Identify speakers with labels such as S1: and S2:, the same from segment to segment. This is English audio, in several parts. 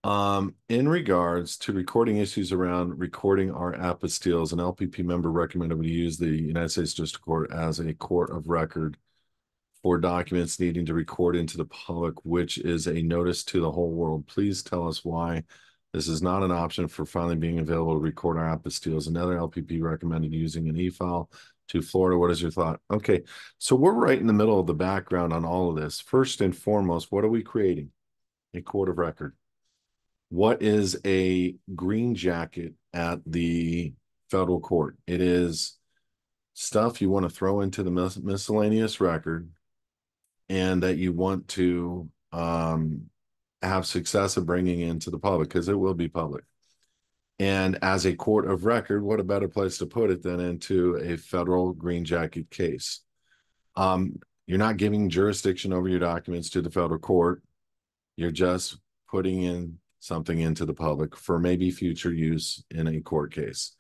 S1: In regards to recording issues around recording our apostilles, an LPP member recommended we use the United States District Court as a court of record for documents needing to record into the public, which is a notice to the whole world. Please tell us why this is not an option for finally being available to record our apostilles. Another LPP recommended using an e-file to Florida. What is your thought? Okay, so we're right in the middle of the background on all of this. First and foremost, what are we creating? A court of record. What is a green jacket at the federal court? It is stuff you want to throw into the miscellaneous record and that you want to have success of bringing into the public, because it will be public. And as a court of record, what a better place to put it than into a federal green jacket case? You're not giving jurisdiction over your documents to the federal court. You're just putting in something into the public for maybe future use in a court case.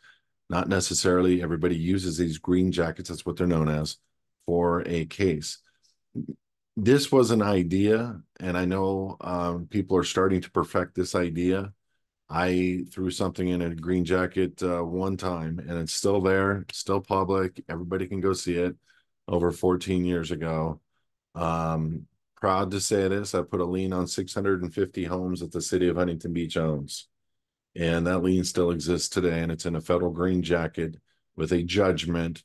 S1: Not necessarily everybody uses these green jackets, that's what they're known as, for a case. This was an idea, and I know people are starting to perfect this idea. I threw something in a green jacket one time, and it's still there, still public. Everybody can go see it. Over 14 years ago. Proud to say this, I put a lien on 650 homes that the city of Huntington Beach owns. And that lien still exists today, and it's in a federal green jacket with a judgment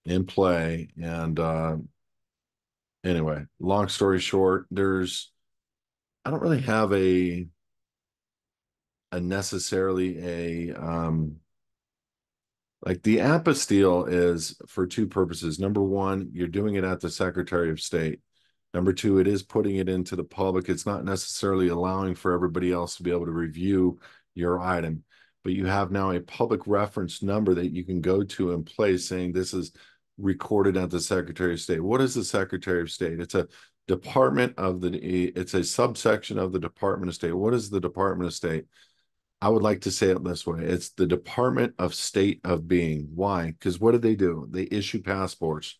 S1: in play. And anyway, long story short, I don't really have a necessarily like the apostille is for two purposes. Number one, you're doing it at the Secretary of State. Number two, it is putting it into the public. It's not necessarily allowing for everybody else to be able to review your item, but you have now a public reference number that you can go to in place saying this is recorded at the Secretary of State. What is the Secretary of State? It's a it's a subsection of the Department of State. What is the Department of State? I would like to say it this way. It's the Department of State of Being. Why? Because what do? They issue passports.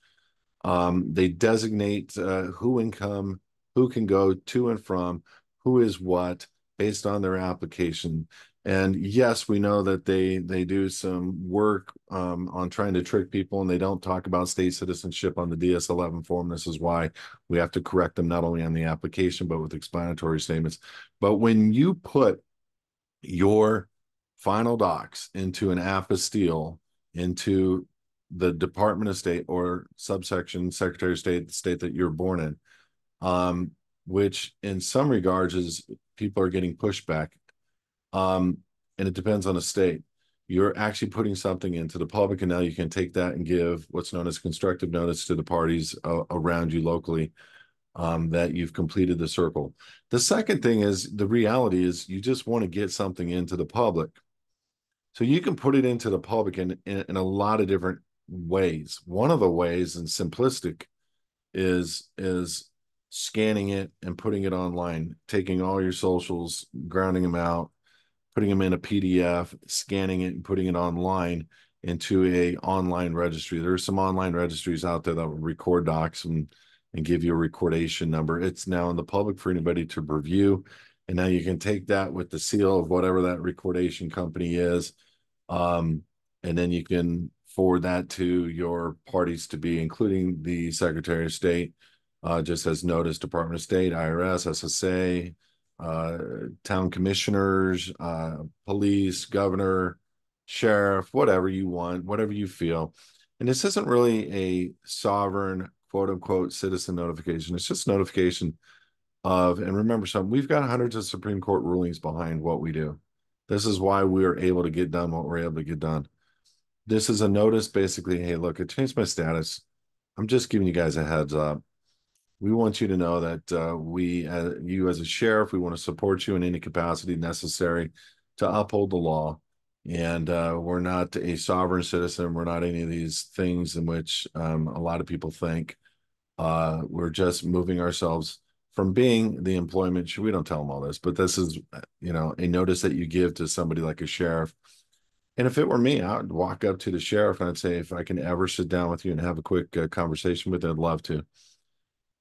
S1: They designate who can go to and from, who is what, based on their application. And yes, we know that they do some work on trying to trick people, and they don't talk about state citizenship on the DS-11 form. This is why we have to correct them not only on the application, but with explanatory statements. But when you put your final docs into an apostille, into the Department of State or subsection Secretary of State, the state that you're born in, which in some regards is people are getting pushback. And it depends on the state. You're actually putting something into the public, and now you can take that and give what's known as constructive notice to the parties around you locally that you've completed the circle. The second thing is, the reality is you just want to get something into the public. So you can put it into the public in a lot of different ways. One of the ways, and simplistic, is scanning it and putting it online, taking all your socials, grounding them out, putting them in a PDF, scanning it, and putting it online into a online registry. There are some online registries out there that will record docs and give you a recordation number. It's now in the public for anybody to review. And now you can take that with the seal of whatever that recordation company is. And then you can forward that to your parties to be, including the Secretary of State, just as notice, Department of State, IRS, SSA, town commissioners, police, governor, sheriff, whatever you want, whatever you feel. And this isn't really a sovereign, quote unquote, citizen notification. It's just notification of, and remember something, we've got hundreds of Supreme Court rulings behind what we do. This is why we're able to get done what we're able to get done. This is a notice basically, hey, look, I changed my status. I'm just giving you guys a heads up. We want you to know that you as a sheriff, we want to support you in any capacity necessary to uphold the law. And we're not a sovereign citizen. We're not any of these things in which a lot of people think. We're just moving ourselves from being the employment. We don't tell them all this, but this is, a notice that you give to somebody like a sheriff. And if it were me, I would walk up to the sheriff and I'd say, if I can ever sit down with you and have a quick conversation with you, I'd love to.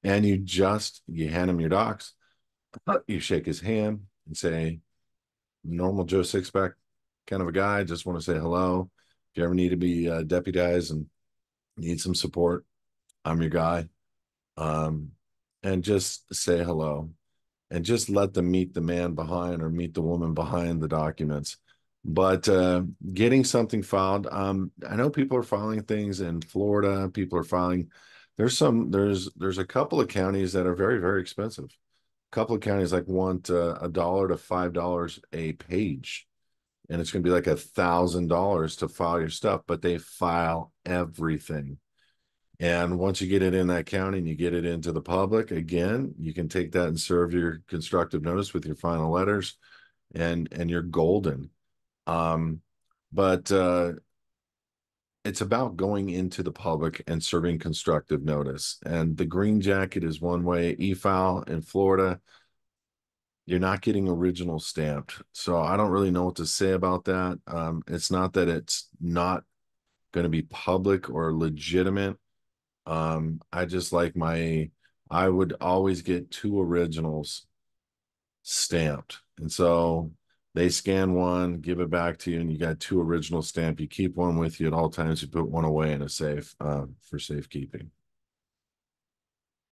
S1: And you hand him your docs, you shake his hand and say, normal Joe Sixpack kind of a guy. Just want to say hello. If you ever need to be deputized and need some support, I'm your guy. Um, and just say hello and just let them meet the man behind or meet the woman behind the documents. But getting something filed, I know people are filing things in Florida. People are filing. There's a couple of counties that are very, very expensive. A couple of counties like want $1 to $5 a page, and it's going to be like $1,000 to file your stuff, but they file everything. And once you get it in that county and you get it into the public, again, you can take that and serve your constructive notice with your final letters, and you're golden. Um, but it's about going into the public and serving constructive notice. And the green jacket is one way. E-file in Florida, you're not getting original stamped. So I don't really know what to say about that. It's not that it's not going to be public or legitimate. I just like I would always get two originals stamped. And so they scan one, give it back to you, and you got two originals stamped. You keep one with you at all times. You put one away in a safe for safekeeping.